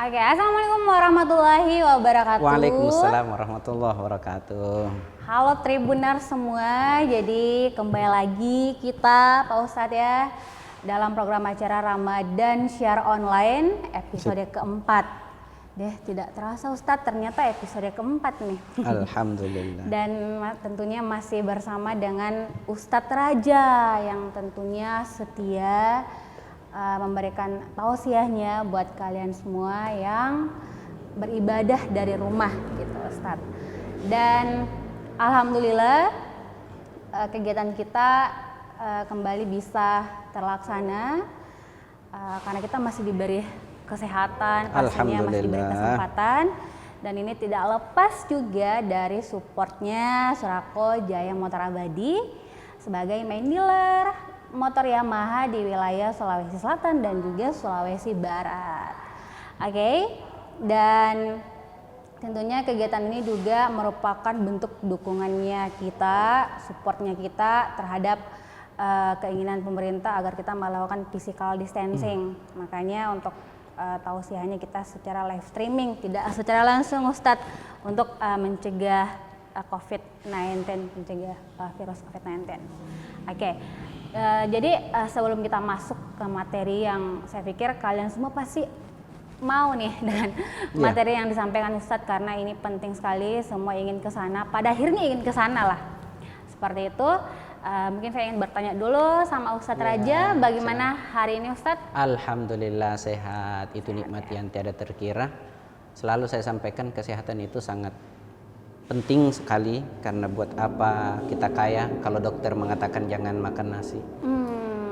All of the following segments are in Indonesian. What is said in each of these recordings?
Oke, assalamualaikum warahmatullahi wabarakatuh. Waalaikumsalam warahmatullahi wabarakatuh. Halo Tribuner semua, jadi kembali lagi kita Pak Ustadz ya dalam program acara Ramadan Share Online episode keempat. Tidak terasa Ustadz, ternyata episode keempat nih. Alhamdulillah. Dan tentunya masih bersama dengan Ustadz Raja yang tentunya setia memberikan tausiahnya buat kalian semua yang beribadah dari rumah gitu Ustadz. Dan alhamdulillah kegiatan kita kembali bisa terlaksana karena kita masih diberi kesehatan, pastinya masih diberi kesempatan, dan ini tidak lepas juga dari supportnya Surako Jaya Motor Abadi sebagai main dealer motor Yamaha di wilayah Sulawesi Selatan dan juga Sulawesi Barat. Oke, dan tentunya kegiatan ini juga merupakan bentuk dukungannya kita, supportnya kita terhadap keinginan pemerintah agar kita melakukan physical distancing. Makanya untuk tausiahnya kita secara live streaming, tidak secara langsung Ustadz, untuk mencegah COVID-19, mencegah virus COVID-19. Oke. Jadi sebelum kita masuk ke materi yang saya pikir kalian semua pasti mau nih dengan materi yang disampaikan Ustadz, karena ini penting sekali, semua ingin ke sana, pada akhirnya ingin ke sana lah. Seperti itu. Mungkin saya ingin bertanya dulu sama Ustadz Raja, bagaimana hari ini Ustadz? Alhamdulillah sehat, itu nikmat yang tiada terkira. Selalu saya sampaikan kesehatan itu sangat penting sekali, karena buat apa kita kaya kalau dokter mengatakan jangan makan nasi.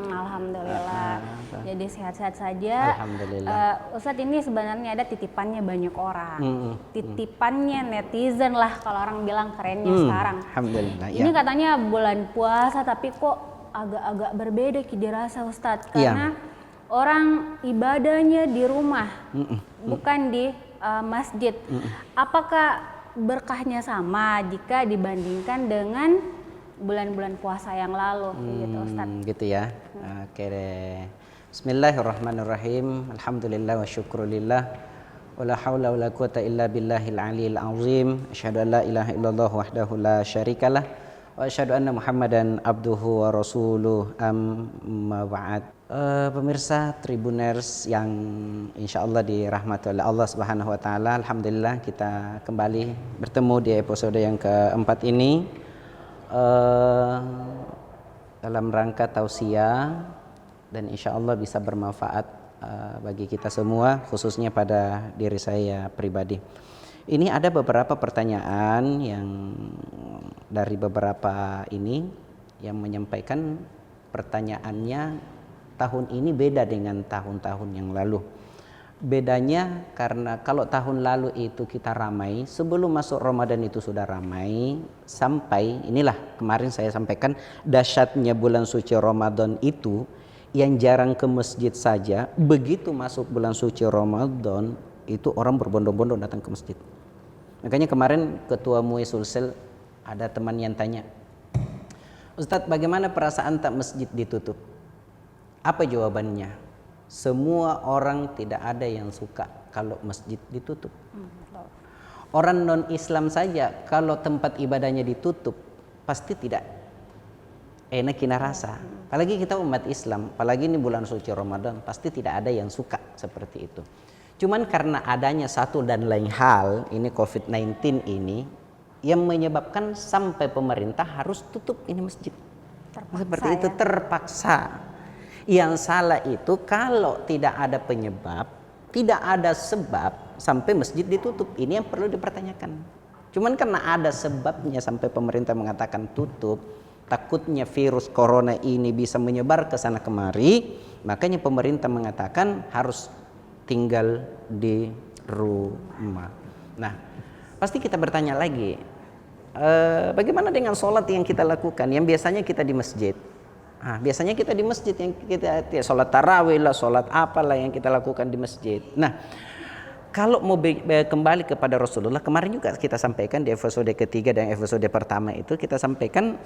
Alhamdulillah. Jadi sehat-sehat saja. Alhamdulillah. Ustadz, ini sebenarnya ada titipannya banyak orang. Titipannya netizen lah kalau orang bilang kerennya sekarang. Alhamdulillah. Ini katanya bulan puasa tapi kok agak-agak berbeda dirasa Ustadz, karena orang ibadahnya di rumah, bukan di masjid. Apakah berkahnya sama jika dibandingkan dengan bulan-bulan puasa yang lalu gitu Ustadz? Gitu ya. Oke deh. Bismillahirrahmanirrahim. Alhamdulillah wa syukrulillah. Wa la haula wa la quwata illa billahil aliyil azim. Asyhadu an la ilaha illallah wahdahu la syarikalah wa asyhadu anna Muhammadan abduhu wa rasuluh, amma ba'd. Pemirsa Tribuners yang insya Allah dirahmati oleh Allah Subhanahu wa Ta'ala, alhamdulillah kita kembali bertemu di episode yang keempat ini dalam rangka tausiah, dan insya Allah bisa bermanfaat bagi kita semua, khususnya pada diri saya pribadi. Ini ada beberapa pertanyaan yang dari beberapa ini yang menyampaikan pertanyaannya tahun ini beda dengan tahun-tahun yang lalu. Bedanya karena kalau tahun lalu itu kita ramai, sebelum masuk Ramadan itu sudah ramai, sampai inilah kemarin saya sampaikan dahsyatnya bulan suci Ramadan itu, yang jarang ke masjid saja, begitu masuk bulan suci Ramadan itu orang berbondong-bondong datang ke masjid. Makanya kemarin Ketua MUI Sulsel ada teman yang tanya, Ustadz, bagaimana perasaan tak masjid ditutup? Apa jawabannya? Semua orang tidak ada yang suka kalau masjid ditutup. Orang non-Islam saja kalau tempat ibadahnya ditutup pasti tidak enak kina rasa. Apalagi kita umat Islam, apalagi ini bulan suci Ramadan, pasti tidak ada yang suka seperti itu. Cuman karena adanya satu dan lain hal, ini COVID-19 ini, yang menyebabkan sampai pemerintah harus tutup ini masjid. Seperti itu, terpaksa. Yang salah itu kalau tidak ada penyebab, tidak ada sebab sampai masjid ditutup. Ini yang perlu dipertanyakan. Cuman karena ada sebabnya sampai pemerintah mengatakan tutup, takutnya virus corona ini bisa menyebar ke sana kemari, makanya pemerintah mengatakan harus tinggal di rumah. Nah, pasti kita bertanya lagi, bagaimana dengan sholat yang kita lakukan, yang biasanya kita di masjid? Biasanya kita di masjid, yang kita sholat tarawih lah, sholat apalah yang kita lakukan di masjid. Nah, kalau mau kembali kepada Rasulullah, kemarin juga kita sampaikan di episode ketiga dan episode pertama itu kita sampaikan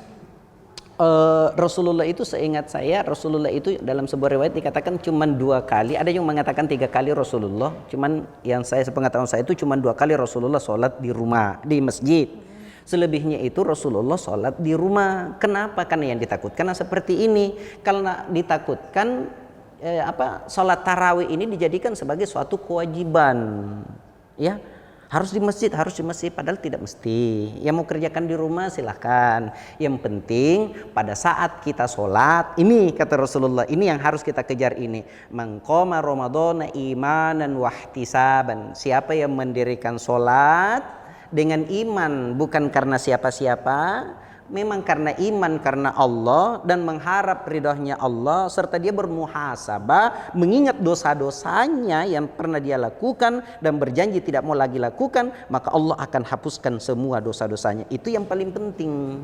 Rasulullah itu seingat saya, Rasulullah itu dalam sebuah riwayat dikatakan cuma 2 kali. Ada yang mengatakan 3 kali Rasulullah. Cuman yang sepengetahuan saya itu cuma 2 kali Rasulullah sholat di rumah, di masjid. Selebihnya itu Rasulullah sholat di rumah. Kenapa? Karena yang ditakutkan seperti ini. Karena ditakutkan sholat tarawih ini dijadikan sebagai suatu kewajiban, ya. Harus di masjid, padahal tidak mesti. Yang mau kerjakan di rumah silahkan. Yang penting pada saat kita sholat, ini kata Rasulullah, ini yang harus kita kejar ini. Man qama ramadhana imanan wahtisaban. Siapa yang mendirikan sholat dengan iman, bukan karena siapa-siapa, memang karena iman karena Allah dan mengharap ridhonya Allah, serta dia bermuhasabah, mengingat dosa-dosanya yang pernah dia lakukan dan berjanji tidak mau lagi lakukan, maka Allah akan hapuskan semua dosa-dosanya. Itu yang paling penting.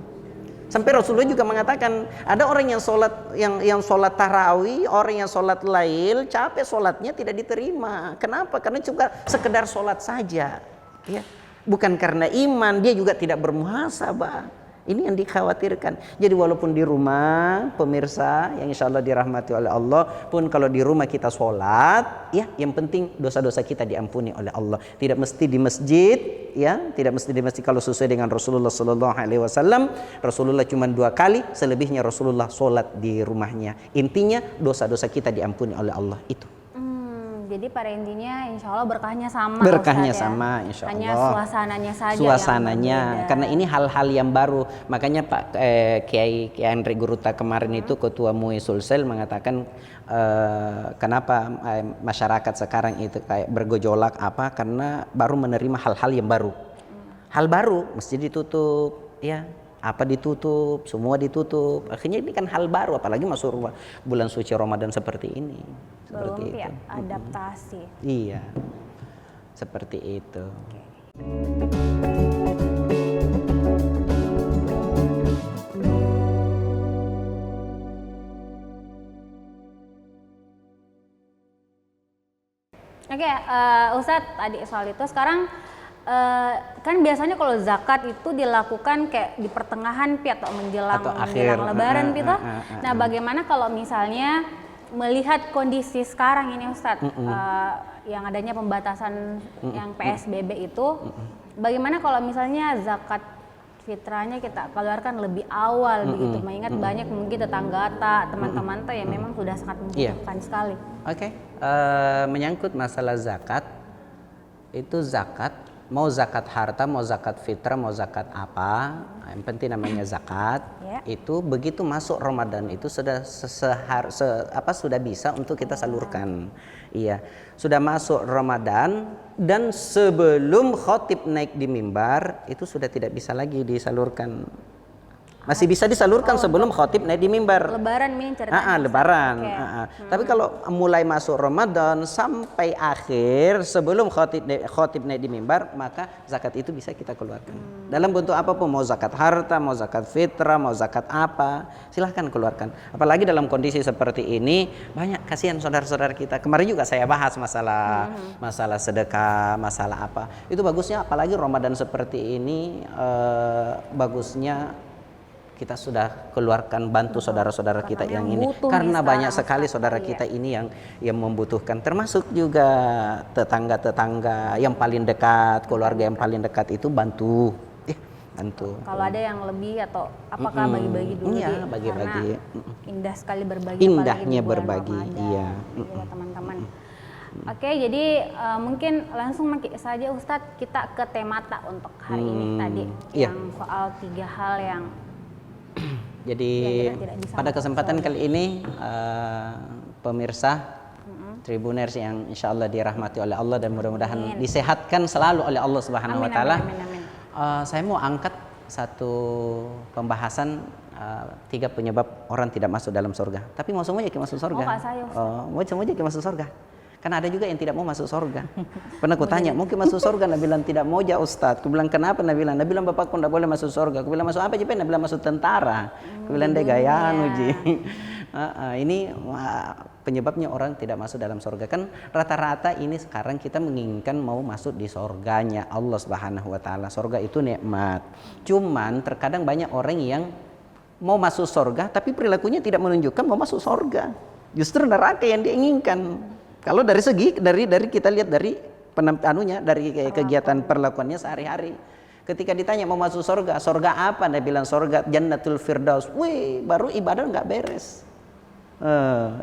Sampai Rasulullah juga mengatakan, ada orang yang sholat tarawih, orang yang sholat lail, capek sholatnya tidak diterima. Kenapa? Karena juga sekedar sholat saja, ya. Bukan karena iman, dia juga tidak bermuhasabah. Ini yang dikhawatirkan. Jadi walaupun di rumah, pemirsa yang insya Allah dirahmati oleh Allah, pun kalau di rumah kita sholat, ya yang penting dosa-dosa kita diampuni oleh Allah. Tidak mesti di masjid, ya, tidak mesti di masjid kalau sesuai dengan Rasulullah Sallallahu Alaihi Wasallam. Rasulullah cuma 2 kali, selebihnya Rasulullah sholat di rumahnya. Intinya dosa-dosa kita diampuni oleh Allah itu. Jadi pada intinya insya Allah berkahnya sama. Berkahnya Ustaz, ya? sama insya Allah. Hanya suasananya saja. Suasananya, yang karena ini hal-hal yang baru. Makanya Pak Kiai Andre Guruta kemarin itu Ketua MUI Sulsel mengatakan kenapa masyarakat sekarang itu kayak bergejolak apa? Karena baru menerima hal-hal yang baru. Hal baru mesti ditutup, ya. Apa ditutup, semua ditutup. Akhirnya ini kan hal baru, apalagi masuk bulan suci Ramadan seperti ini. Seperti belum itu. Adaptasi. Iya, seperti itu. Oke, Ustadz tadi soal itu sekarang. Kan biasanya kalau zakat itu dilakukan kayak di pertengahan atau menjelang Lebaran gitu. Nah, bagaimana kalau misalnya melihat kondisi sekarang ini Ustadz, yang adanya pembatasan yang PSBB itu, bagaimana kalau misalnya zakat fitrahnya kita keluarkan lebih awal begitu, mengingat banyak mungkin tetanggata, teman-teman yang memang sudah sangat membutuhkan sekali. Oke, menyangkut masalah zakat, itu zakat mau zakat harta, mau zakat fitrah, mau zakat apa, yang penting namanya zakat. Itu begitu masuk Ramadan itu sudah sudah bisa untuk kita salurkan. Iya, sudah masuk Ramadan dan sebelum khotib naik di mimbar itu sudah tidak bisa lagi disalurkan. Masih bisa disalurkan sebelum khotib naik di mimbar. Lebaran ini ceritanya. Lebaran. Tapi kalau mulai masuk Ramadan sampai akhir sebelum khotib naik di mimbar, maka zakat itu bisa kita keluarkan. Dalam bentuk apapun, mau zakat harta, mau zakat fitrah, mau zakat apa, silahkan keluarkan. Apalagi dalam kondisi seperti ini, banyak kasihan saudara-saudara kita. Kemarin juga saya bahas masalah sedekah, masalah apa. Itu bagusnya apalagi Ramadan seperti ini, bagusnya kita sudah keluarkan bantu saudara-saudara kita yang ini, karena banyak sekali saudara kita ini yang membutuhkan, termasuk juga tetangga-tetangga yang paling dekat, keluarga yang paling dekat itu bantu. Kalau ada yang lebih atau apakah bagi-bagi dulu? Iya, bagi-bagi. Indah sekali berbagi. Indahnya berbagi, iya. Teman-teman. Oke, jadi mungkin langsung saja Ustadz kita ke temata untuk hari ini tadi, yang soal 3 hal yang jadi pada kesempatan kali ini pemirsa Tribuners yang insya Allah dirahmati oleh Allah dan mudah-mudahan disehatkan selalu oleh Allah Subhanahu Wa Taala. Saya mau angkat satu pembahasan 3 penyebab orang tidak masuk dalam surga. Tapi mau semua yakin masuk surga? Mau semua yakin masuk surga? Karena ada juga yang tidak mau masuk surga. Pernah aku tanya, mungkin masuk surga? Nabi bilang tidak mau ya Ustadz. Aku bilang kenapa? Nabi bilang bapakku tidak boleh masuk surga. Aku bilang masuk apa? Nabi bilang masuk tentara. Aku bilang deh gayaan uji. Ini penyebabnya orang tidak masuk dalam surga. Kan rata-rata ini sekarang kita menginginkan mau masuk di surganya Allah Subhanahu Wa Taala. Surga itu nikmat. Cuman terkadang banyak orang yang mau masuk surga, tapi perilakunya tidak menunjukkan mau masuk surga. Justru neraka yang diinginkan. Kalau dari segi dari kita lihat dari dari kegiatan perlakuannya sehari-hari. Ketika ditanya mau masuk surga, surga apa? Dia bilang surga Jannatul Firdaus. Wih, baru ibadah nggak beres.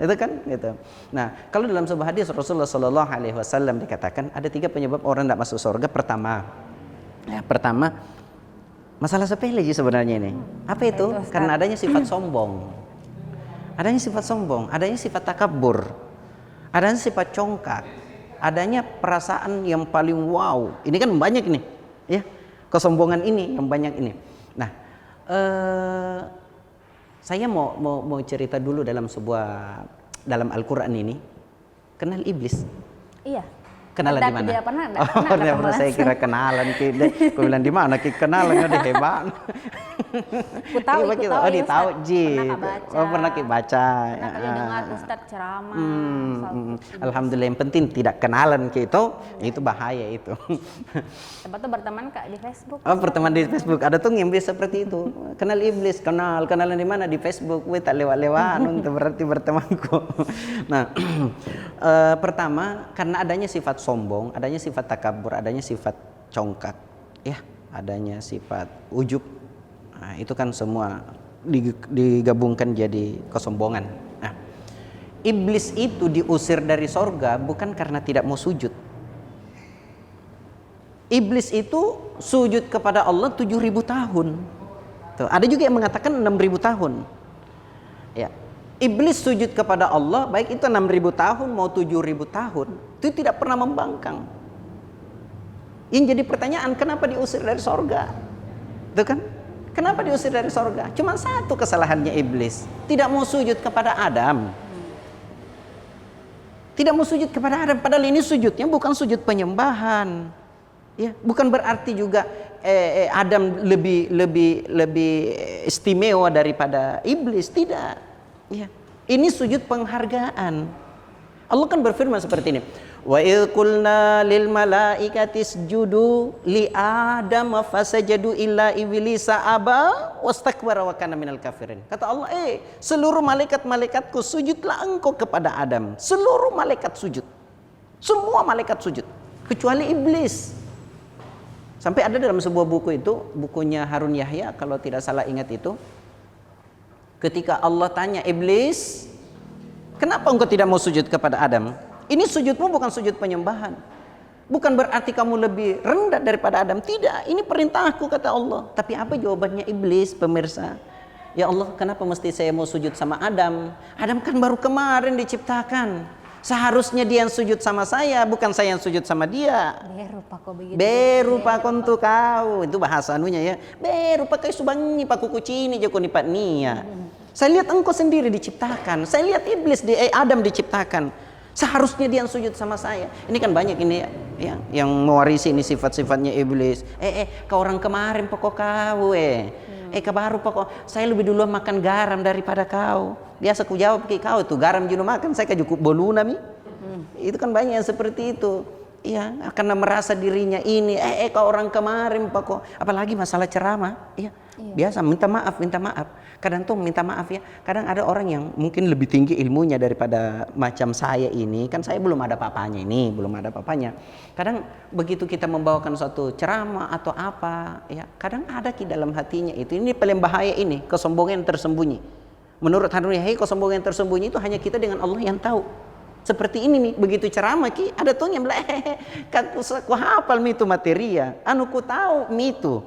Itu kan gitu. Nah, kalau dalam sebuah hadis Rasulullah Shallallahu Alaihi Wasallam dikatakan ada 3 penyebab orang tidak masuk surga. Pertama, masalah sepele sih sebenarnya ini. Apa itu? Karena adanya sifat sombong. Adanya sifat sombong, adanya sifat takabur, adanya sifat congkak, adanya perasaan yang paling wow. Ini kan banyak nih, ya. Kesombongan ini yang banyak ini. Nah, saya mau cerita dulu dalam Al-Qur'an ini. Kenal iblis? Iya. Kenalan di mana? Tidak pernah. Tidak pernah, saya kira kenalan. Aku bilang di mana? Kenalan udah hebat. Ku tahu di tahu ji. Pernah baca. Pernah kali dengar Ustadz ceramah. Alhamdulillah, yang penting tidak kenalan itu bahaya itu. Tempat tuh berteman Kak di Facebook. Oh, berteman di Facebook. Ada tuh yang bisa seperti itu. Kenal iblis, kenalan di mana? Di Facebook. Wih, tak lewat-lewat itu berarti bertemanku. Nah, pertama karena adanya sifat sombong, adanya sifat takabur, adanya sifat congkak, ya, adanya sifat ujub. Nah, itu kan semua digabungkan jadi kesombongan. Nah, iblis itu diusir dari sorga bukan karena tidak mau sujud. Iblis itu sujud kepada Allah 7.000 tahun. Tuh, ada juga yang mengatakan 6.000 tahun. Ya, iblis sujud kepada Allah baik itu 6.000 tahun mau 7.000 tahun itu tidak pernah membangkang. Yang jadi pertanyaan, kenapa diusir dari sorga? Itu kan? Kenapa diusir dari sorga? Cuma satu kesalahannya iblis, tidak mau sujud kepada Adam. Tidak mau sujud kepada Adam, padahal ini sujudnya bukan sujud penyembahan. Ya, bukan berarti juga Adam lebih istimewa daripada iblis, tidak. Ya, ini sujud penghargaan. Allah kan berfirman seperti ini. Wa idh qulna lil malaikati isjudu li Adam fasajadu illa iblisa aba wastakbara wa kana minal kafirin. Kata Allah, seluruh malaikat-malaikatku sujudlah engkau kepada Adam. Seluruh malaikat sujud. Semua malaikat sujud kecuali iblis. Sampai ada dalam sebuah buku itu, bukunya Harun Yahya kalau tidak salah ingat itu. Ketika Allah tanya iblis, kenapa engkau tidak mau sujud kepada Adam? Ini sujudmu bukan sujud penyembahan. Bukan berarti kamu lebih rendah daripada Adam. Tidak, ini perintahku kata Allah. Tapi apa jawabannya iblis, pemirsa? Ya Allah, kenapa mesti saya mau sujud sama Adam? Adam kan baru kemarin diciptakan. Seharusnya dia yang sujud sama saya, bukan saya yang sujud sama dia. Berupa untuk kau. Itu bahasa anunya ya. Berupa kau subangi paku kucini joko nipat nia. Saya lihat engkau sendiri diciptakan. Saya lihat iblis Adam diciptakan. Seharusnya dia yang sujud sama saya. Ini kan banyak ini ya, yang mewarisi ini sifat-sifatnya iblis. Kau orang kemarin pokok kau kau baru pokok saya lebih dulu makan garam daripada kau. Biasa ku jawab ke kau itu garam juno makan saya cukup boluna mi. Itu kan banyak yang seperti itu. Ya, karena merasa dirinya ini kau orang kemarin pokok. Apalagi masalah ceramah, ya. Biasa minta maaf. Kadang tuh minta maaf ya. Kadang ada orang yang mungkin lebih tinggi ilmunya daripada macam saya ini. Kan saya belum ada papanya ini, belum ada papanya. Kadang begitu kita membawakan suatu ceramah atau apa, ya, kadang ada di dalam hatinya itu. Ini paling bahaya ini, kesombongan tersembunyi. Menurut Harun Yahya, kesombongan tersembunyi itu hanya kita dengan Allah yang tahu. Seperti ini nih, begitu ceramah ki, ada tuh yang bilang, ku hafal mitu materia, ku tahu mitu.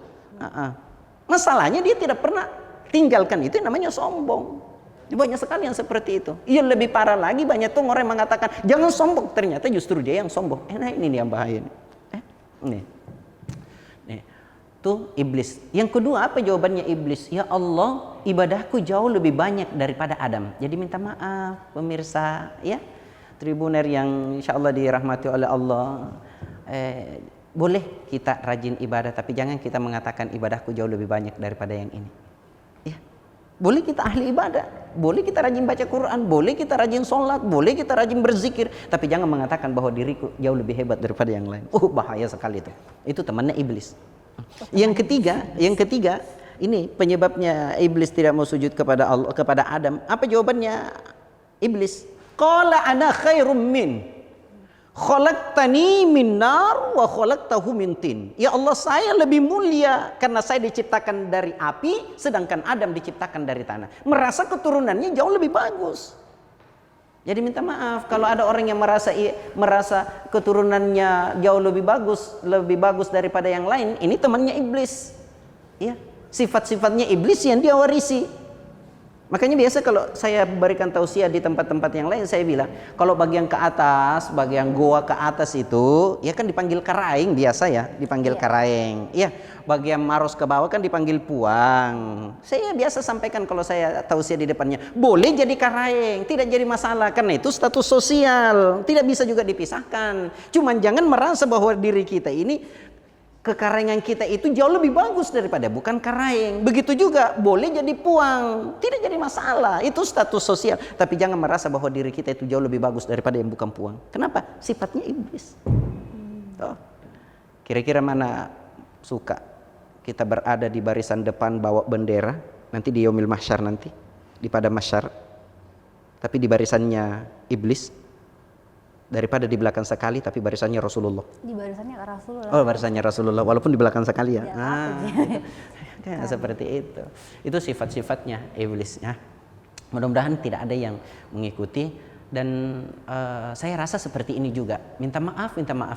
Masalahnya dia tidak pernah tinggalkan itu, namanya sombong. Banyak sekali yang seperti itu. Yang lebih parah lagi, banyak tuh orang yang mengatakan jangan sombong, ternyata justru dia yang sombong. Ini yang bahaya nih. Nih. Tuh iblis. Yang kedua apa jawabannya iblis? Ya Allah, ibadahku jauh lebih banyak daripada Adam. Jadi minta maaf pemirsa, ya. Tribuner yang insya Allah dirahmati oleh Allah. Boleh kita rajin ibadah, tapi jangan kita mengatakan ibadahku jauh lebih banyak daripada yang ini. Ya. Boleh kita ahli ibadah, boleh kita rajin baca Quran, boleh kita rajin sholat, boleh kita rajin berzikir, tapi jangan mengatakan bahwa diriku jauh lebih hebat daripada yang lain. Bahaya sekali itu. Itu temannya iblis. Yang ketiga, ini penyebabnya iblis tidak mau sujud kepada Allah, kepada Adam. Apa jawabannya iblis? Qala ana khairum min khalaqtani min nar wa khalaqtahu min tin. Ya Allah, saya lebih mulia karena saya diciptakan dari api sedangkan Adam diciptakan dari tanah. Merasa keturunannya jauh lebih bagus. Jadi minta maaf kalau ada orang yang merasa keturunannya jauh lebih bagus daripada yang lain, ini temannya iblis. Ya, sifat-sifatnya iblis yang dia warisi. Makanya biasa kalau saya berikan tausiah di tempat-tempat yang lain, saya bilang kalau bagian ke atas, bagian goa ke atas itu ya kan dipanggil karaeng biasa ya, dipanggil karaeng. Iya, bagian maros ke bawah kan dipanggil puang. Saya biasa sampaikan kalau saya tausiah di depannya, boleh jadi karaeng, tidak jadi masalah karena itu status sosial, tidak bisa juga dipisahkan. Cuman jangan merasa bahwa diri kita ini, kekarengan kita itu jauh lebih bagus daripada bukan karaeng. Begitu juga boleh jadi puang, tidak jadi masalah. Itu status sosial. Tapi jangan merasa bahwa diri kita itu jauh lebih bagus daripada yang bukan puang. Kenapa? Sifatnya iblis. Oh. Kira-kira mana suka kita berada di barisan depan bawa bendera nanti di yaumil mahsyar, nanti di pada mahsyar, tapi di barisannya iblis, daripada di belakang sekali tapi barisannya Rasulullah. Di barisannya Rasulullah. Oh, barisannya Rasulullah walaupun di belakang sekali ya. Ya, seperti itu. Itu sifat-sifatnya iblis ya. Mudah-mudahan tidak ada yang mengikuti dan saya rasa seperti ini juga. Minta maaf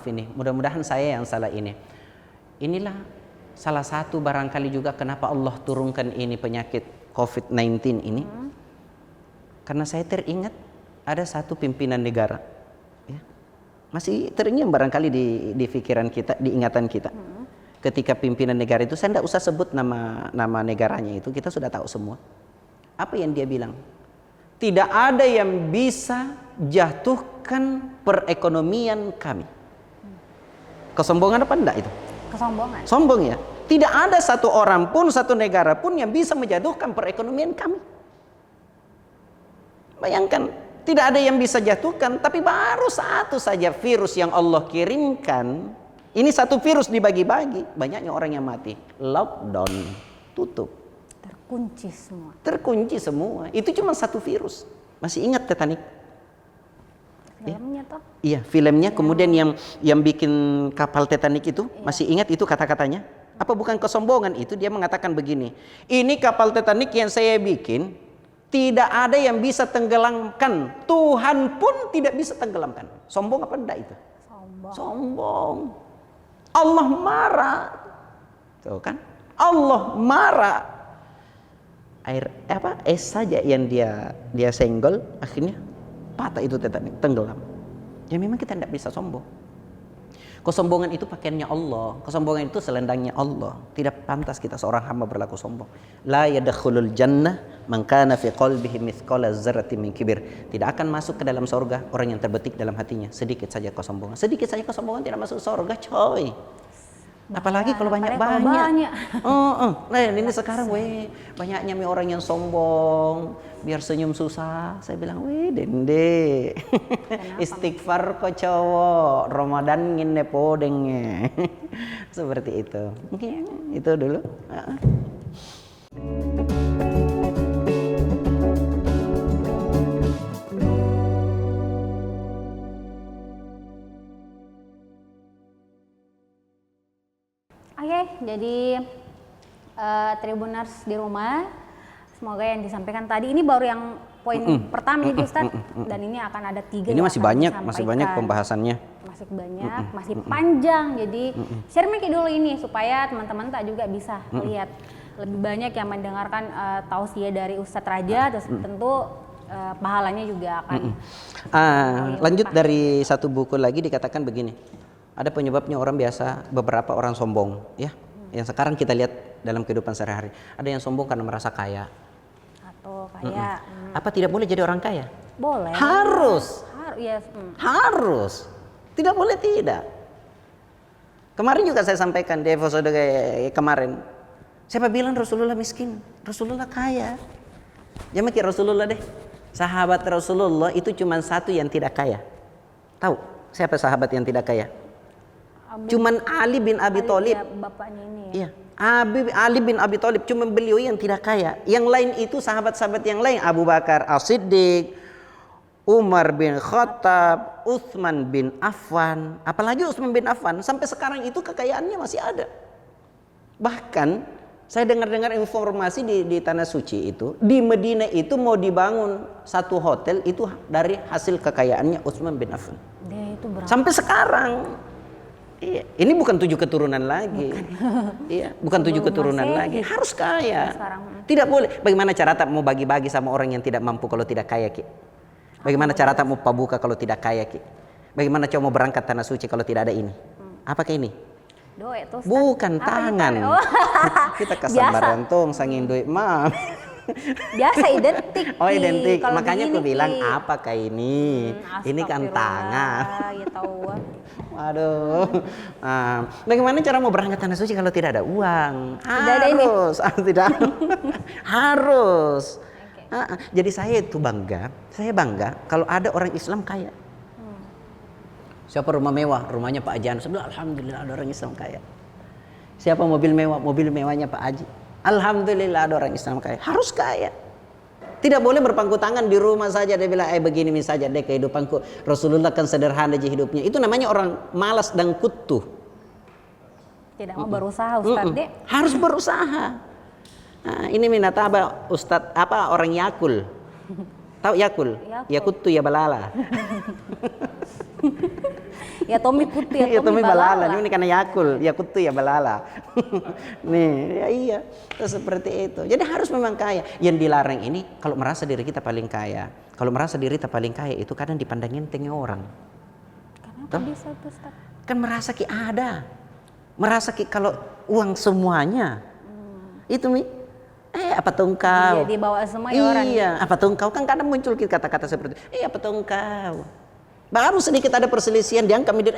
ini. Mudah-mudahan saya yang salah ini. Inilah salah satu barangkali juga kenapa Allah turunkan ini penyakit COVID-19 ini. Karena saya teringat ada satu pimpinan negara. Masih teringat barangkali di pikiran kita, di ingatan kita. Ketika pimpinan negara itu, saya tidak usah sebut nama negaranya itu, kita sudah tahu semua. Apa yang dia bilang? Tidak ada yang bisa jatuhkan perekonomian kami. Kesombongan apa enggak itu? Kesombongan. Sombong ya. Tidak ada satu orang pun, satu negara pun yang bisa menjatuhkan perekonomian kami. Bayangkan. Tidak ada yang bisa jatuhkan, tapi baru satu saja virus yang Allah kirimkan. Ini satu virus dibagi-bagi, banyaknya orang yang mati. Lockdown, tutup. Terkunci semua. Itu cuma satu virus. Masih ingat Titanic? Filmnya toh? Iya, filmnya. Kemudian yang bikin kapal Titanic itu, masih ingat itu kata-katanya? Apa bukan kesombongan itu? Dia mengatakan begini, ini kapal Titanic yang saya bikin, tidak ada yang bisa tenggelamkan. Tuhan pun tidak bisa tenggelamkan. Sombong apa enggak itu? Sombong. Allah marah. Tuh kan? Allah marah. Es saja yang dia senggol, akhirnya patah itu tenggelam. Ya memang kita tidak bisa sombong. Kesombongan itu pakaiannya Allah. Kesombongan itu selendangnya Allah. Tidak pantas kita seorang hamba berlaku sombong. La yadkhulul jannah man kana fi qalbihi mithqala dzarratin min kibir. Tidak akan masuk ke dalam surga orang yang terbetik dalam hatinya sedikit saja kesombongan. Sedikit saja kesombongan tidak masuk surga, coy. Apalagi kalau banyak. Nah, ini sekarang banyaknya orang yang sombong, biar senyum susah. Saya bilang, dende. Istighfar kok cowok, Ramadan ngine podengnya. Seperti itu. Itu dulu. Oke, jadi Tribuners di rumah, semoga yang disampaikan tadi ini baru yang poin pertama itu Ustadz, dan ini akan ada 3. Ini masih banyak pembahasannya. Masih banyak, masih panjang. Jadi share mic dulu ini supaya teman-teman tak juga bisa lihat lebih banyak yang mendengarkan tausiah dari Ustadz Raja, terus tentu pahalanya juga akan. Lanjut dari satu buku lagi dikatakan begini. Ada penyebabnya orang biasa, beberapa orang sombong, ya. Yang sekarang kita lihat dalam kehidupan sehari-hari. Ada yang sombong karena merasa kaya. Atau kaya. Apa tidak boleh jadi orang kaya? Boleh. Harus. Yes. Harus. Tidak boleh tidak. Kemarin juga saya sampaikan di episode kemarin. Siapa bilang Rasulullah miskin? Rasulullah kaya. Jangan mikir Rasulullah deh. Sahabat Rasulullah itu cuma satu yang tidak kaya. Tahu siapa sahabat yang tidak kaya? Cuman Ali bin Abi Thalib. Bapaknya ini. Iya. Ali bin Abi Thalib, cuma beliau yang tidak kaya. Yang lain itu sahabat-sahabat yang lain, Abu Bakar As-Siddiq, Umar bin Khattab, Utsman bin Affan. Apalagi Utsman bin Affan sampai sekarang itu kekayaannya masih ada. Bahkan saya dengar-dengar informasi di Tanah Suci itu, di Madinah itu mau dibangun satu hotel itu dari hasil kekayaannya Utsman bin Affan. Dia itu berapa? Sampai sekarang. Iya, ini bukan 7 keturunan lagi. Iya, bukan 7 keturunan lagi. Harus kaya. Sekarang. Tidak boleh. Bagaimana cara tak mau bagi-bagi sama orang yang tidak mampu kalau tidak kaya, Ki? Bagaimana cara tak mau pabuka kalau tidak kaya, Ki? Bagaimana cara mau berangkat Tanah Suci kalau tidak ada ini? Apakah ini? Doa itu Ustaz. Bukan tangan. Oh. Kita kesabaran tong sangin duit mam. Biasa identik. Oh, identik. Kalau Makanya aku begini, bilang Ki. apakah ini? Ini kan tangan. Ya tahu. Waduh. Nah, bagaimana cara mau berangkat Tanah Suci kalau tidak ada uang? Tidak ada ini. Harus. Tidak. Harus. Okay. Jadi saya itu bangga. Saya bangga kalau ada orang Islam kaya. Siapa rumah mewah? Rumahnya Pak Haji Hans. Alhamdulillah ada orang Islam kaya. Siapa mobil mewah? Mobil mewahnya Pak Haji. Alhamdulillah ada orang Islam kaya. Harus kaya. Tidak boleh berpangku tangan di rumah saja dia bilang begini saja deh kehidupanku. Rasulullah kan sederhana aja hidupnya. Itu namanya orang malas dan kutu. Tidak mau berusaha Ustaz deh. Harus berusaha. Nah, ini minat apa Ustadz apa orang Yakul. Tahu Yakul? Yakutu ya balala. Ya Tommy putih ya Tommy balala. Ini karena Yakul, Yakutu ya balala. Nih, ya iya. Itu seperti itu. Jadi harus memang kaya. Yang dilarang ini kalau merasa diri kita paling kaya. Kalau merasa diri kita paling kaya itu kadang dipandangin tengah orang. Kenapa bisa tuh Ustaz? Kan merasa ki ada. Merasa ki kalau uang semuanya. Itu Mi. Apa tuh engkau? Iya, dibawa semua ya orang. Iya, apa tuh engkau? Kan kadang muncul kata-kata seperti itu. Apa tuh engkau? Baru sedikit ada perselisihan dia kami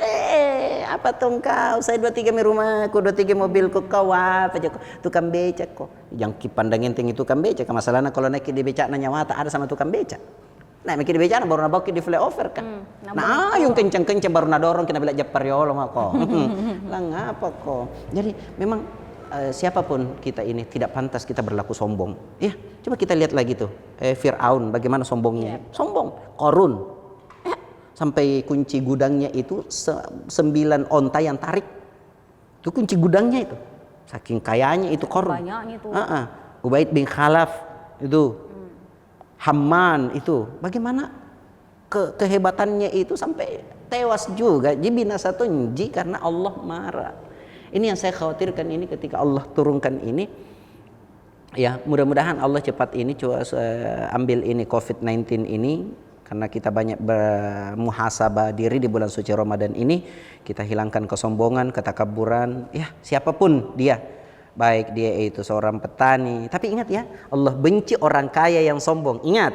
apa tuh engkau? Saya 2-3 rumahku, 2-3 mobilku, kau apa aja tukang becak kok. Yang pandangin tinggi tukang becak. Masalahnya kalau naik di becak nanya mata ada sama tukang becak. Nah, mikir di becak baru nabawa di flyover kan. Nah, yung kencang-kencang baru nadorong kena bilang japar yolo kok. Lah ngapa kok? Jadi memang siapapun kita ini tidak pantas kita berlaku sombong. Ya, coba kita lihat lagi tuh. Fir'aun bagaimana sombongnya. Sombong. Qarun. Sampai kunci gudangnya itu 9 onta yang tarik. Itu kunci gudangnya itu. Saking kayanya itu Qarun. Banyaknya itu. Ubaid bin Khalaf itu. Hamman itu. Bagaimana kehebatannya itu sampai tewas juga. Jadi binasa tunji karena Allah marah. Ini yang saya khawatirkan ini ketika Allah turunkan ini. Ya, mudah-mudahan Allah cepat ini coba ambil ini COVID-19 ini karena kita banyak bermuhasabah diri di bulan suci Ramadan ini, kita hilangkan kesombongan, ketakaburan, ya siapapun dia. Baik dia itu seorang petani, tapi ingat ya, Allah benci orang kaya yang sombong. Ingat.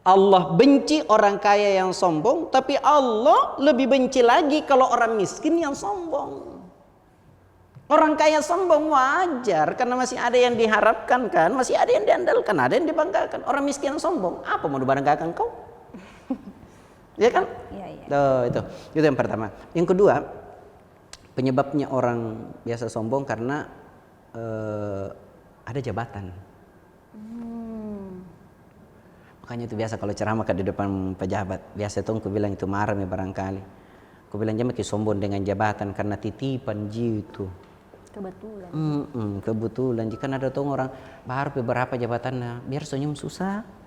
Allah benci orang kaya yang sombong, tapi Allah lebih benci lagi kalau orang miskin yang sombong. Orang kaya sombong wajar karena masih ada yang diharapkan kan, masih ada yang diandalkan, ada yang dibanggakan. Orang miskin sombong, apa mau dibanggakan kau? Ya kan? Iya. Tuh, itu yang pertama. Yang kedua, penyebabnya orang biasa sombong karena ada jabatan. Makanya itu biasa kalau ceramah di depan pejabat, biasa tuh aku bilang itu marah nih barangkali. Aku bilang jangan sombong dengan jabatan karena titipan gitu. Kebetulan. Kebetulan jika ada tuh orang baru beberapa jabatannya biar senyum susah.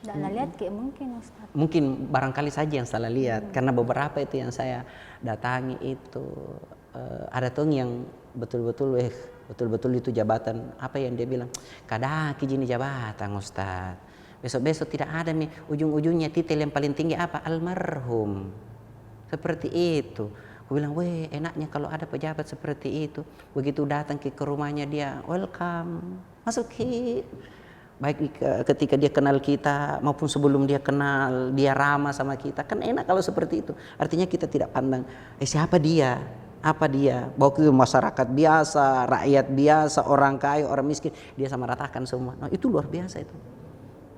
Dan lihat kayak mungkin Ustaz. Mungkin barangkali saja yang salah lihat karena beberapa itu yang saya datangi itu ada tuh yang betul-betul itu jabatan apa yang dia bilang kadaki jini jabatan Ustaz. Besok-besok tidak ada nih ujung-ujungnya titel yang paling tinggi apa almarhum. Seperti itu. Aku bilang, weh enaknya kalau ada pejabat seperti itu. Begitu datang ke rumahnya dia, welcome, masuk Ki. Baik ketika dia kenal kita maupun sebelum dia kenal, dia ramah sama kita. Kan enak kalau seperti itu. Artinya kita tidak pandang, siapa dia, apa dia. Bahwa itu masyarakat biasa, rakyat biasa, orang kaya, orang miskin. Dia sama ratakan semua. Nah itu luar biasa itu.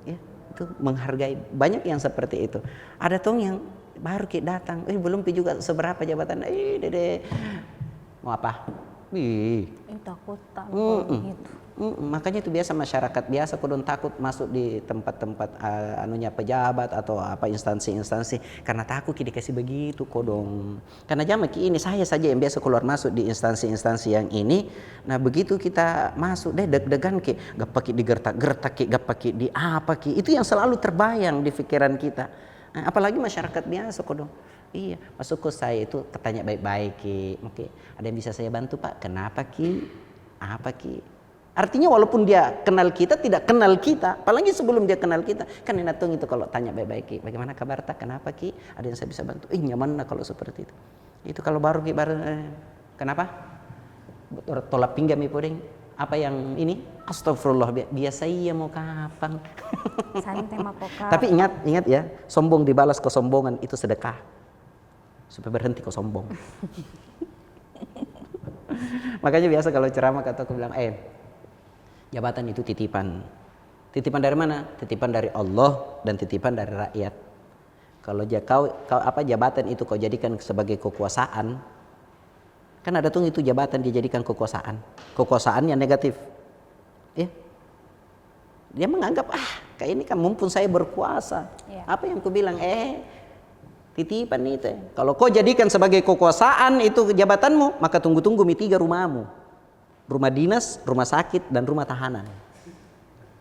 Ya, itu menghargai. Banyak yang seperti itu. Ada tuh yang baru kita datang, belum juga seberapa jabatan, dede mau apa? Ih. Takut tak Mm-mm. gitu. Makanya itu biasa masyarakat biasa kodong takut masuk di tempat-tempat anunya pejabat atau apa instansi-instansi karena takut dikasih begitu kodong. Karena zaman ini saya saja yang biasa keluar masuk di instansi-instansi yang ini. Nah begitu kita masuk deh deg-degan gak pakai digertak-gertak gak pakai di apa itu yang selalu terbayang di pikiran kita. Nah, apalagi masyarakat biasa kodong. Iya, masuk ke saya itu ketanya baik-baik Oke, ada yang bisa saya bantu Pak? Kenapa Apa Artinya walaupun dia kenal kita, tidak kenal kita, apalagi sebelum dia kenal kita, kan Natung itu kalau tanya baik-baik bagaimana kabar tak? Kenapa Ada yang saya bisa bantu? Nyaman lah kalau seperti itu. Itu kalau baru kenapa? Tolak pinggang podeng. Apa yang ini? Astagfirullah, biasa iya mau kapan? Santai makoka. Tapi ingat ya, sombong dibalas kesombongan itu sedekah. Supaya berhenti kau sombong. Makanya biasa kalau ceramah kata aku bilang, jabatan itu titipan. Titipan dari mana? Titipan dari Allah dan titipan dari rakyat. Kalau kau jabatan itu kau jadikan sebagai kekuasaan, kan ada tuh itu jabatan dijadikan kekuasaan. Kekuasaan yang negatif. Ya. Dia menganggap kayak ini kan mumpun saya berkuasa. Ya. Apa yang ku bilang? Titipan itu. Kalau kau jadikan sebagai kekuasaan itu jabatanmu, maka tunggu-tunggu 3 rumahmu. Rumah dinas, rumah sakit, dan rumah tahanan.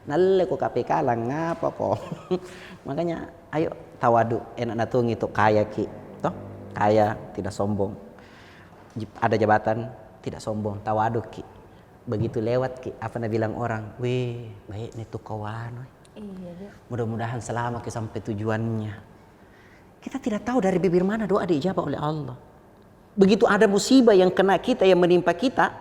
Nalle kok KPK lah ngapa kok. Makanya ayo tawadu, enak natung itu kaya toh kaya tidak sombong. Ada jabatan tidak sombong, tawadu Begitu lewat apa nak bilang orang, weh baik nih tuh kawan. Iya. Mudah-mudahan selama sampai tujuannya. Kita tidak tahu dari bibir mana doa diijabah oleh Allah. Begitu ada musibah yang kena kita, yang menimpa kita,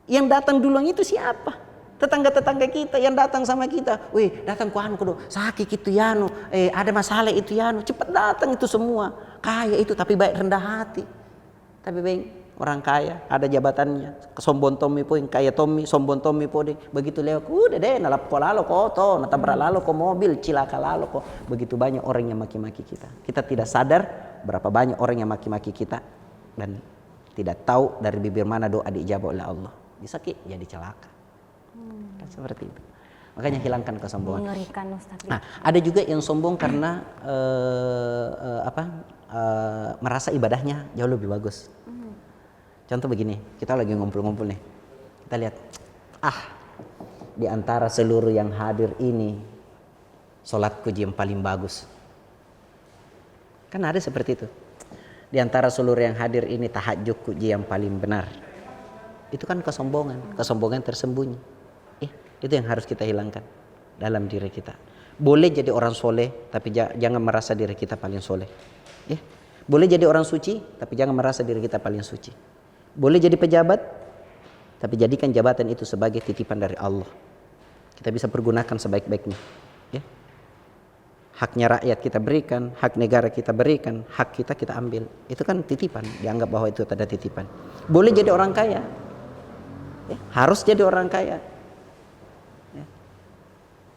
yang datang duluan itu siapa? Tetangga-tetangga kita yang datang sama kita. Wih, datang ku sakit itu yanu, ada masalah itu yanu, cepat datang itu semua. Kaya itu tapi baik rendah hati. Tapi baik orang kaya, ada jabatannya. Kesombong Tommy po, yang kaya Tommy, sombong Tommy po deh. Begitu lewat, udah deh, nalap ko lalo ko to, natabrak lalo ko mobil, cilaka lalo ko. Begitu banyak orang yang maki-maki kita. Kita tidak sadar berapa banyak orang yang maki-maki kita dan tidak tahu dari bibir mana doa diijabah oleh Allah. Bisa jadi celaka. Kan seperti itu. Makanya hilangkan kesombongan. Mengerikan Ustaz. Nah, ada juga yang sombong karena merasa ibadahnya jauh lebih bagus. Contoh begini, kita lagi ngumpul-ngumpul nih. Kita lihat, di antara seluruh yang hadir ini, sholatku yang paling bagus. Kan ada seperti itu. Di antara seluruh yang hadir ini, tahajudku yang paling benar. Itu kan kesombongan tersembunyi. Itu yang harus kita hilangkan dalam diri kita. Boleh jadi orang soleh, tapi jangan merasa diri kita paling soleh. Boleh jadi orang suci, tapi jangan merasa diri kita paling suci. Boleh jadi pejabat, tapi jadikan jabatan itu sebagai titipan dari Allah. Kita bisa pergunakan sebaik-baiknya. Haknya rakyat kita berikan, hak negara kita berikan, hak kita ambil. Itu kan titipan, dianggap bahwa itu ada titipan. Boleh jadi orang kaya. Harus jadi orang kaya.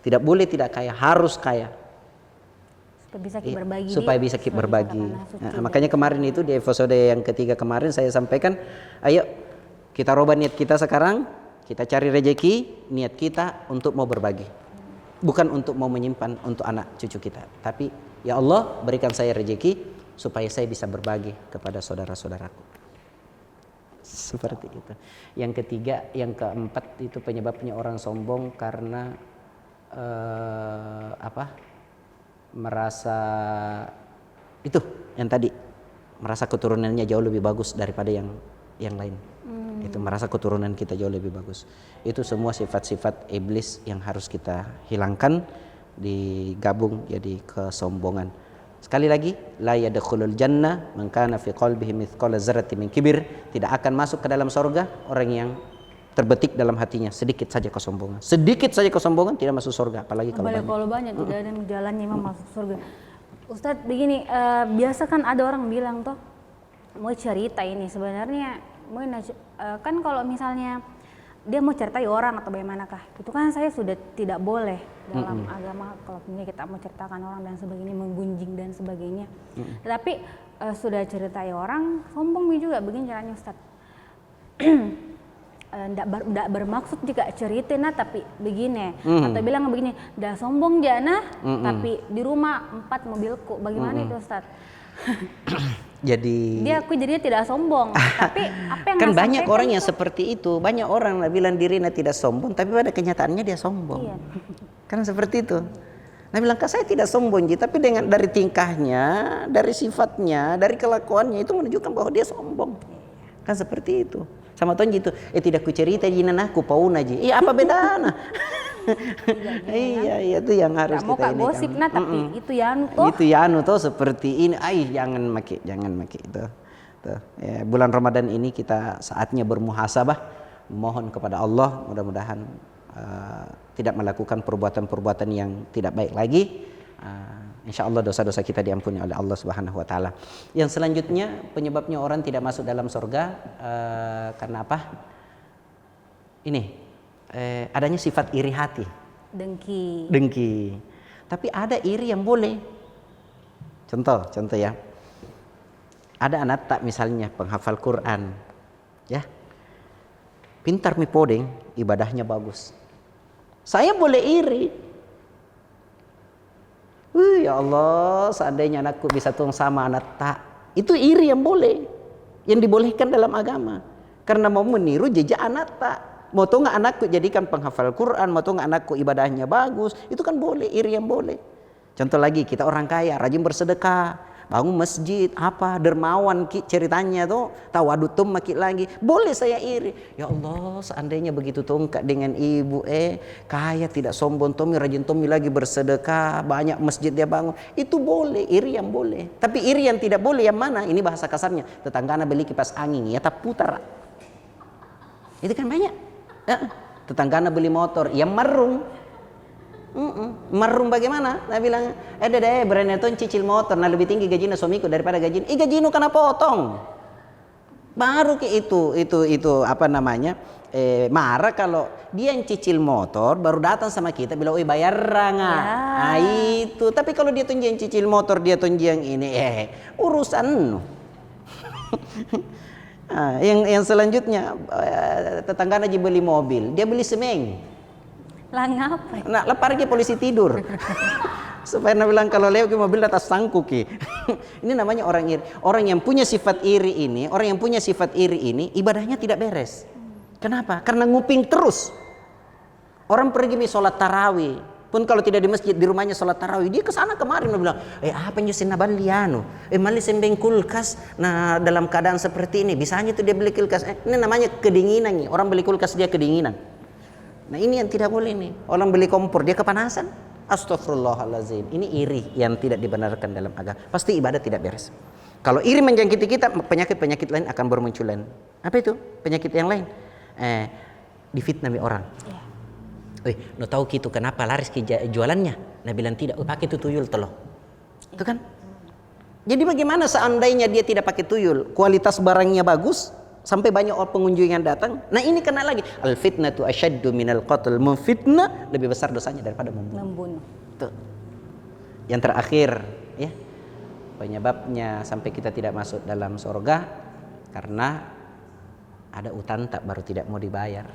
Tidak boleh tidak kaya, harus kaya. Supaya bisa berbagi. Nah, makanya kemarin itu di episode yang ketiga kemarin saya sampaikan, ayo kita rubah niat kita sekarang, kita cari rezeki, niat kita untuk mau berbagi. Bukan untuk mau menyimpan untuk anak cucu kita, tapi ya Allah berikan saya rezeki supaya saya bisa berbagi kepada saudara-saudaraku. Seperti itu. Yang ketiga, yang keempat itu penyebabnya orang sombong karena merasa itu yang tadi, merasa keturunannya jauh lebih bagus daripada yang lain. Itu merasa keturunan kita jauh lebih bagus. Itu semua sifat-sifat iblis yang harus kita hilangkan, digabung jadi kesombongan. Sekali lagi, la yadkhulul jannah man kana fi qalbihi mithqala dzarratin min kibir. Tidak akan masuk ke dalam surga orang yang terbetik dalam hatinya sedikit saja kesombongan. Sedikit saja kesombongan tidak masuk surga, apalagi kalau banyak. Kalau banyak tidak ada jalannya memang masuk surga. Ustadz begini, biasa kan ada orang bilang toh, mau cerita ini sebenarnya kan kalau misalnya dia mau ceritai orang atau bagaimanakah, itu kan saya sudah tidak boleh dalam agama kalau kita mau ceritakan orang dan sebagainya, menggunjing dan sebagainya. Tetapi sudah ceritai orang, sombong juga begini caranya Ustadz. ndak bermaksud juga cerita nah tapi begini atau bilang begini dah sombong jana tapi di rumah 4 mobilku bagaimana itu Ustaz? Jadi dia aku jadinya tidak sombong tapi apa yang kan Nah banyak orang sampaikan yang seperti itu, banyak orang bilang dirinya tidak sombong tapi pada kenyataannya dia sombong. Iya. Kan seperti itu. Nah bilang Kak saya tidak sombong Ji, tapi dengan dari tingkahnya, dari sifatnya, dari kelakuannya itu menunjukkan bahwa dia sombong. Kan seperti itu. Sama tuan gitu, tidak ku cerita jinan aku pauna Ji. Iya apa bedana? Iya itu yang harus mau kita kak ini gosip kan. nah tapi itu ya toh. Itu ya toh seperti ini. Jangan maki itu. Tuh. Ya, bulan Ramadan ini kita saatnya bermuhasabah, mohon kepada Allah mudah-mudahan tidak melakukan perbuatan-perbuatan yang tidak baik lagi. Insya Allah dosa-dosa kita diampuni oleh Allah Subhanahu Wa Taala. Yang selanjutnya penyebabnya orang tidak masuk dalam surga karena apa? Ini adanya sifat iri hati, dengki. Tapi ada iri yang boleh. Contoh ya. Ada anak tak misalnya penghafal Quran, ya, pintar mi podeng, ibadahnya bagus. Saya boleh iri. Ya Allah, seandainya anakku bisa tuang sama anak tak. Itu iri yang boleh. Yang dibolehkan dalam agama. Karena mau meniru jejak anak tak. Mau tuh nggak anakku jadikan penghafal Quran, mau tuh nggak anakku ibadahnya bagus. Itu kan boleh, iri yang boleh. Contoh lagi, kita orang kaya, rajin bersedekah. Bangun masjid, apa, dermawan ceritanya tuh. Tawadud tuh makin lagi. Boleh saya iri. Ya Allah, seandainya begitu tongkat dengan ibu, kaya tidak sombong, Tommy rajin Tommy lagi bersedekah, banyak masjid dia bangun. Itu boleh, iri yang boleh. Tapi iri yang tidak boleh yang mana? Ini bahasa kasarnya. Tetanggana beli kipas angin, ya tak putar. Itu kan banyak. Tetanggana beli motor, yang marung. Marung bagaimana? Nah bilang, deh berani tuh cicil motor, nah lebih tinggi gajinya suamiku daripada gajinya. Gajinya kena potong. Baru ke itu apa namanya? Marah kalau dia yang cicil motor baru datang sama kita bilang, "Oi bayar nggak?" Nah itu. Tapi kalau dia tunjuk yang cicil motor, dia tunjuk yang ini, urusan. Nah, yang selanjutnya tetangga aja beli mobil, dia beli semeng. Lah ngapa? Nah, lepar ke polisi tidur. Supaya nak bilang kalau lewat ke mobil atas sangku ki. Ini namanya orang iri. Orang yang punya sifat iri ini, ibadahnya tidak beres. Kenapa? Karena nguping terus. Orang pergi sholat tarawih, pun kalau tidak di masjid, di rumahnya sholat tarawih, dia ke sana kemarin dia bilang, apa yang nyusin nabaliano? Mali sembeng kulkas. Nah, dalam keadaan seperti ini, bisanya tuh dia beli kulkas. Ini namanya kedinginan nih. Orang beli kulkas dia kedinginan. Nah ini yang tidak boleh nih. Orang beli kompor dia kepanasan. Astagfirullahaladzim. Ini iri yang tidak dibenarkan dalam agama. Pasti ibadah tidak beres. Kalau iri menjangkiti kita, penyakit-penyakit lain akan bermunculan. Apa itu? Penyakit yang lain. Difitnah orang. No tahu gitu kenapa laris ke jualannya? Nah bilang tidak. Pakai itu tuyul telo. Itu kan? Jadi bagaimana seandainya dia tidak pakai tuyul, kualitas barangnya bagus? Sampai banyak orang pengunjung yang datang. Nah ini kena lagi. Al fitnatu asyaddu minal qatl. Memfitnah lebih besar dosanya daripada membunuh. Tuh. Yang terakhir, ya, penyebabnya sampai kita tidak masuk dalam surga karena ada utang tak baru tidak mau dibayar.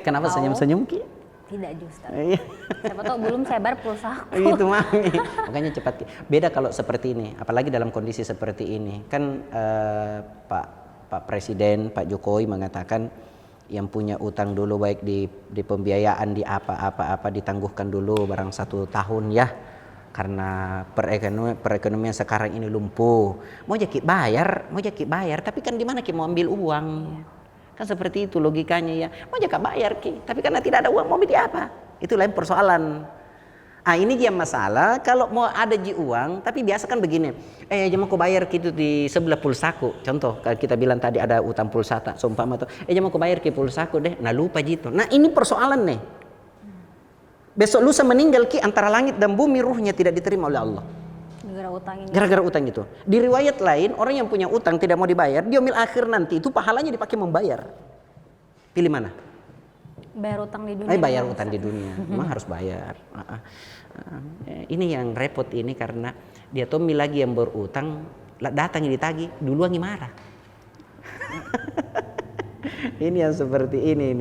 Kenapa senyum-senyum Ki? Tidak Ustaz. Siapa tahu belum saya bayar pulsa aku. Itu mami. Makanya cepat. Beda kalau seperti ini, apalagi dalam kondisi seperti ini. Kan Pak Presiden, Pak Jokowi mengatakan yang punya utang dulu baik di pembiayaan di apa ditangguhkan dulu barang 1 tahun ya. Karena perekonomian sekarang ini lumpuh. Mau jadi bayar, tapi kan di mana kita mau ambil uang? Kan seperti itu logikanya ya. Mau jaka bayar ki, tapi karena tidak ada uang mau beli apa? Itu lain persoalan. Ini dia masalah. Kalau mau ada uang, tapi biasa kan begini. Jangan aku bayar gitu di sebelah pulsaku. Contoh, kalau kita bilang tadi ada utang pulsa tak, seumpama tuh. Jangan aku bayar ke pulsaku deh. Nah lupa gitu. Nah ini persoalan nih. Besok lusa meninggal ki antara langit dan bumi ruhnya tidak diterima oleh Allah. Gara-gara utang itu. Di riwayat lain orang yang punya utang tidak mau dibayar, di yaumil akhir nanti itu pahalanya dipakai membayar. Pilih mana? Bayar utang di dunia. Bayar utang di dunia. Memang harus bayar. Ini yang repot ini karena dia Tommy lagi yang berutang datang ditagih duluan marah. Ini yang seperti ini.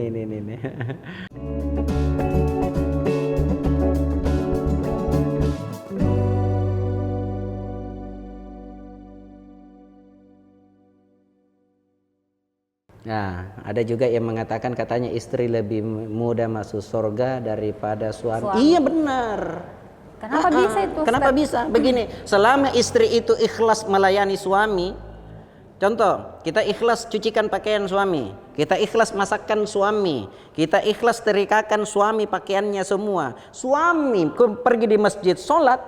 Nah, ada juga yang mengatakan katanya istri lebih mudah masuk surga daripada suami. Iya benar. Kenapa bisa itu, Ustaz? Kenapa bisa? Begini, selama istri itu ikhlas melayani suami, contoh, kita ikhlas cucikan pakaian suami, kita ikhlas masakkan suami, kita ikhlas terikakan suami pakaiannya semua. Suami pergi di masjid sholat,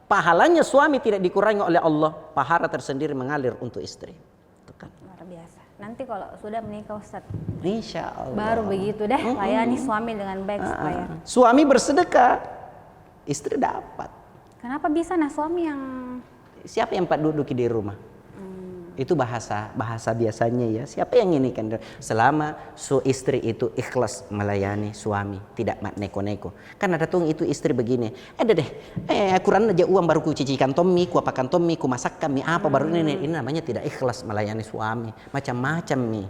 pahalanya suami tidak dikurangi oleh Allah, pahala tersendiri mengalir untuk istri. Itu kan. Luar biasa. Nanti kalau sudah menikah Ustaz, Insya Allah. baru begitu deh, layani suami dengan baik supaya. Suami bersedekah, istri dapat. Kenapa bisa nah suami yang Siapa yang duduk di rumah? Itu bahasa biasanya ya. Siapa yang ini kan? Selama istri itu ikhlas melayani suami, tidak neko-neko. Kan ada tuh itu istri begini. Ada deh. Kurang aja uang baru ku cicikan Tommy, ku apakan Tommy, ku masakkan mie apa baru ini namanya tidak ikhlas melayani suami. Macam-macam nih.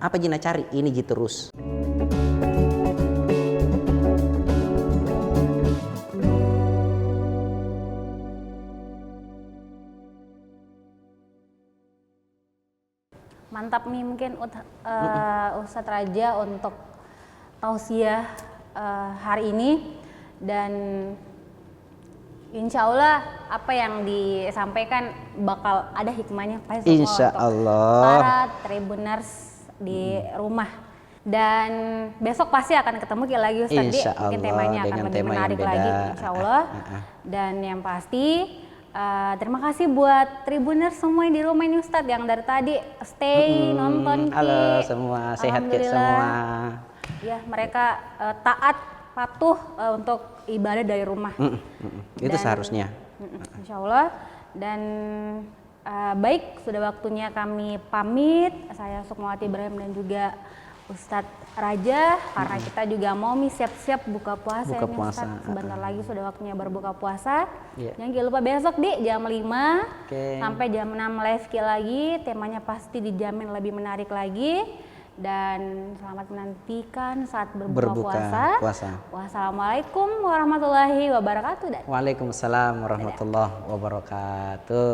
Apa Jina cari ini gitu terus. mantap nih mungkin Ustadz Raja untuk tausiah hari ini, dan insya Allah apa yang disampaikan bakal ada hikmahnya pasti Insya untuk Allah. para Tribuners di rumah. Dan besok pasti akan ketemu lagi Ustadz, Insya mungkin Allah, temanya akan dengan lebih tema yang menarik beda. lagi insya Allah. Dan yang pasti terima kasih buat Tribuners semua yang di rumah ini Ustadz, yang dari tadi stay nonton. Halo semua, sehat ke semua. Ya, mereka taat, patuh untuk ibadah dari rumah. Itu seharusnya. Insya Allah. Dan baik, sudah waktunya kami pamit. Saya Sukmawati Ibrahim dan juga Ustadz Raja, karena kita juga mau siap-siap buka puasa. Buka ini puasa. Ustadz. Sebentar lagi sudah waktunya berbuka puasa. Yeah. Jangan lupa besok di jam 5 Okay. sampai jam 6 live lagi. Temanya pasti dijamin lebih menarik lagi. Dan selamat menantikan saat berbuka puasa. Wassalamualaikum warahmatullahi wabarakatuh. Waalaikumsalam warahmatullahi wabarakatuh.